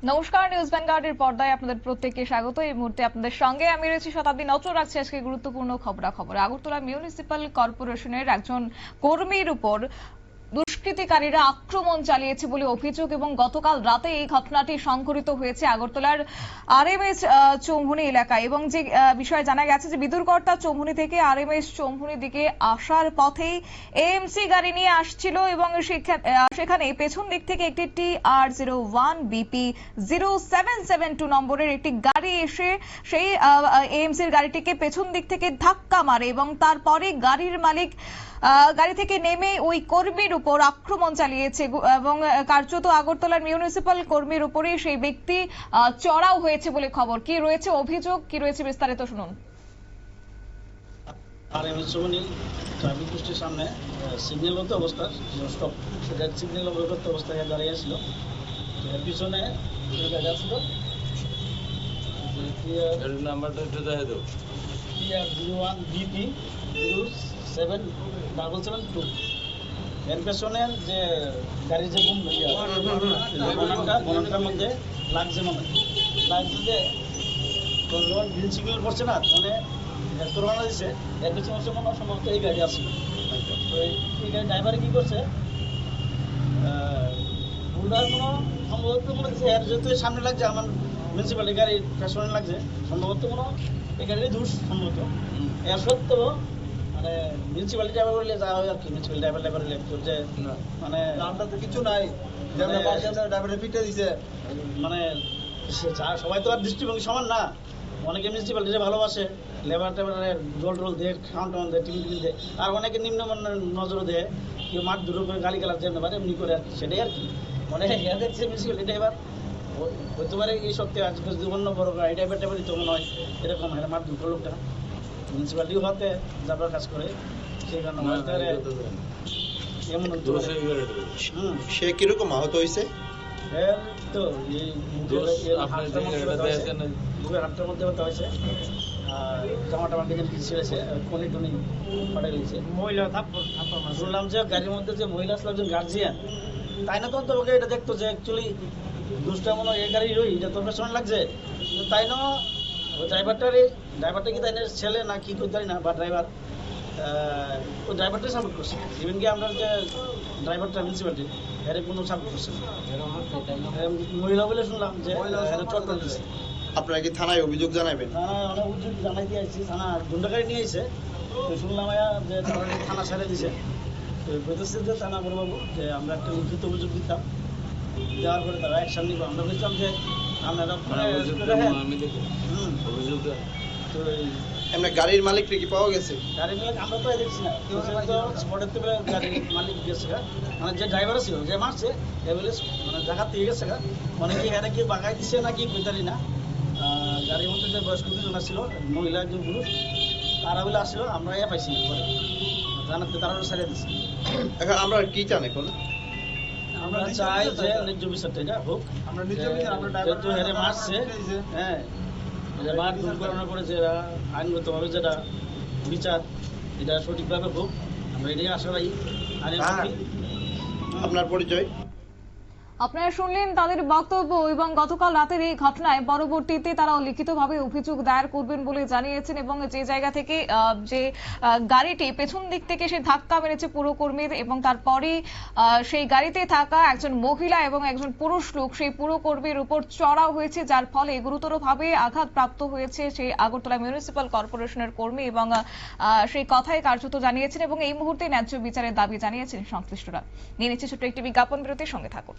নমস্কার, নিউজ ভ্যানগার্ডের পর্দায় আপনাদের প্রত্যেককে স্বাগত। এই মুহূর্তে আপনাদের সঙ্গে আমি রয়েছি শতাব্দী। নজর রাখছি আজকে গুরুত্বপূর্ণ খবরাখবর। আগরতলা মিউনিসিপ্যাল কর্পোরেশনের একজন কর্মীর উপর দুষ্কৃতিকারীরা আক্রমণ চালিয়েছে বলে অভিযোগ এবং গতকাল রাতে এই ঘটনাটি সংঘটিত হয়েছে আগরতলার আরএমএস চৌমুহনী এলাকায়। এবং যে বিষয়ে জানা গেছে যে বিদুরকর্তা চৌমুহনী থেকে আরএমএস চৌমুহনীর দিকে আসার পথেই এএমসি গাড়ি নিয়ে আসছিল এবং সেখানে পেছন দিক থেকে একটি TR01BP 0772 নম্বরের একটি গাড়ি এসে সেই এএমসির গাড়িটিকে পেছন দিক থেকে ধাক্কা মারে এবং তারপরে গাড়ির মালিক গাড়ি থেকে নেমে ওই কর্মীর উপর আক্রমণ চালিয়েছে এবং কার্যত আগরতলার মিউনিসিপ্যাল কর্মীর উপরে সেই ব্যক্তি চড়াও হয়েছে বলে খবর। কি রয়েছে অভিযোগ, কি রয়েছে বিস্তারিত শুনুন। আরএমএস চৌমুহনী ট্রাফিক পোস্টের সামনে সিগন্যালগত অবস্থা স্টপ সেটা সিগন্যালগত অবস্থায় দাঁড়িয়ে ছিল। এর পিছনে গাড়ি আসছিল নাম্বারটা একটু দেখে দাও। TR01BP 0772। এর পেছনের যে গাড়ির যে বনানটার মধ্যে লাগছে লাগছে যে গ্রিন সিগন্যাল পড়ছে না, মানে করোনা দিচ্ছে। এর পেছনে হচ্ছে সম্ভবত এই গাড়ি আসছিল। তো এই গাড়ি ড্রাইভারে কী করছে, ভুলটার কোনো সম্ভবত কোনো কিছু এর যেহেতু সামনে লাগছে, আমার মিউনিসিপ্যালিটি গাড়ির পেছনে লাগছে, সম্ভবত কোনো এই গাড়ির দোষ সম্ভবত। এর সত্ত্বেও মানে মিউনিসিপ্যালিটি ড্রাইভার করলে যা হয় আর কি, মিউনিসিপ্যালিটি ড্রাইভার যে মানে আমরা তো কিছু নাই, ড্রাইভারের পিঠে দিছে, মানে সবাই তো আর দৃষ্টিভঙ্গি সমান না। অনেকে মিউনিসিপ্যালিটি ভালোবাসে, লেবার টেবারের জল টল দেয়, খাওয়ান টাউন দেয়, টিফিন টিফিন দেয়, আর অনেকে নিম্নমানের নজরও দেয়, কেউ মাঠ দূর করে গালি গালার জন্য পারে এমনি করে আর কি। সেটাই আর কি, মানে দেখছে মিউনিসিপ্যালিটি ড্রাইভার হতে পারে এই সপ্তাহে আজকে যদি অন্য বড় গাড়ি ড্রাইভারই তো মনে হয় এরকম হয় মাঠ দূর লোকটা মিউনিসিপ্যালিটিও হতে যাবার কাজ করে, সেই কারণে এমন সে কিরকম আহত হয়েছে? তো এই হাতটার মধ্যে হতে হয়েছে, আর জামা টামা কেন কি ছেড়েছে, কোনি টনি ফাটে গেছে। মহিলা শুনলাম যে গাড়ির মধ্যে যে মহিলা আসলে একজন গার্জিয়ান, তাই না তো তোমাকে এটা দেখতো যে অ্যাকচুয়ালি দুষ্টা মনে হয় এই গাড়িরই, এটা তোর পেছনে লাগছে, তাই না ওই ড্রাইভারটা কি তাই না ছেলে না কি করতে না, বা ড্রাইভার ওই ড্রাইভারটাই সাপোর্ট করছে। ইভেন কি আমরা যে ড্রাইভারটা মিউনিসিপ্যালিটি এর কোনো সাপোর্ট করছে মহিলা বলে শুনলাম যে চট করতেছে। আপনারা কি থানায় অভিযোগ জানাবেন? থানায় অনেক অভিযোগ জানাই দিয়ে আসছি, থানা গুন্ডাগাড়ি নিয়ে এসে তো শুনলাম যে থানা ছেড়ে দিছে। তো বলতেছে যে থানা বড়বাবু যে আমরা একটা লিখিত অভিযোগ দিতাম, দেওয়ার পরে তারা অ্যাকশন নিব। আমরা বলছিলাম যে আপনারা তো এমনি গাড়ির মালিক কি পাওয়া গেছে? গাড়ির মালিক আমরা তো দেখছি না, স্পটের থেকে গাড়ির মালিক গেছে, মানে যে ড্রাইভার ছিল যে মারছে মানে জায়গা থেকে গেছে, মানে কি এরা কি বাগাই দিচ্ছে না কি বুঝতে না। গাড়ির মধ্যে যে বয়স্ক দুজন আসছিল, মহিলা একজন পুরুষ, তারা বলে আসছিল, আমরা পাইছি না পরে জানাতে, তারা সারিয়ে দিচ্ছে। এখন আমরা কি চান? এখন আমরা চাই যে ন্যায্য বিচারটা এটা হোক। আমরা যেহেতু হেরে মারছে, হ্যাঁ মার দূর করানোর পরে যেটা আইনগতভাবে যেটা বিচার এটা সঠিকভাবে হোক, আমরা এটাই আশা রাখি। আপনার পরিচয়? আপনারা শুনলেন তাদের বক্তব্য এবং গতকাল রাতের এই ঘটনায় পরবর্তীতে তারা লিখিতভাবে অভিযোগ দায়ের করবেন বলে জানিয়েছেন এবং যে জায়গা থেকে যে গাড়িটি পেছন দিক থেকে সে ধাক্কা মেরেছে পুরকর্মীর এবং তারপরে সেই গাড়িতে থাকা একজন মহিলা এবং একজন পুরুষ লোক সেই পুরকর্মীর উপর চড়াও হয়েছে, যার ফলে গুরুতরভাবে আঘাতপ্রাপ্ত হয়েছে সেই আগরতলা মিউনিসিপ্যাল কর্পোরেশনের কর্মী এবং সেই কথাই কার্যত জানিয়েছেন এবং এই মুহূর্তে ন্যায্য বিচারের দাবি জানিয়েছেন সংশ্লিষ্টরা। নিয়ে নিচ্ছে ছোট্ট একটি বিজ্ঞাপন বিরতির সঙ্গে থাকুন।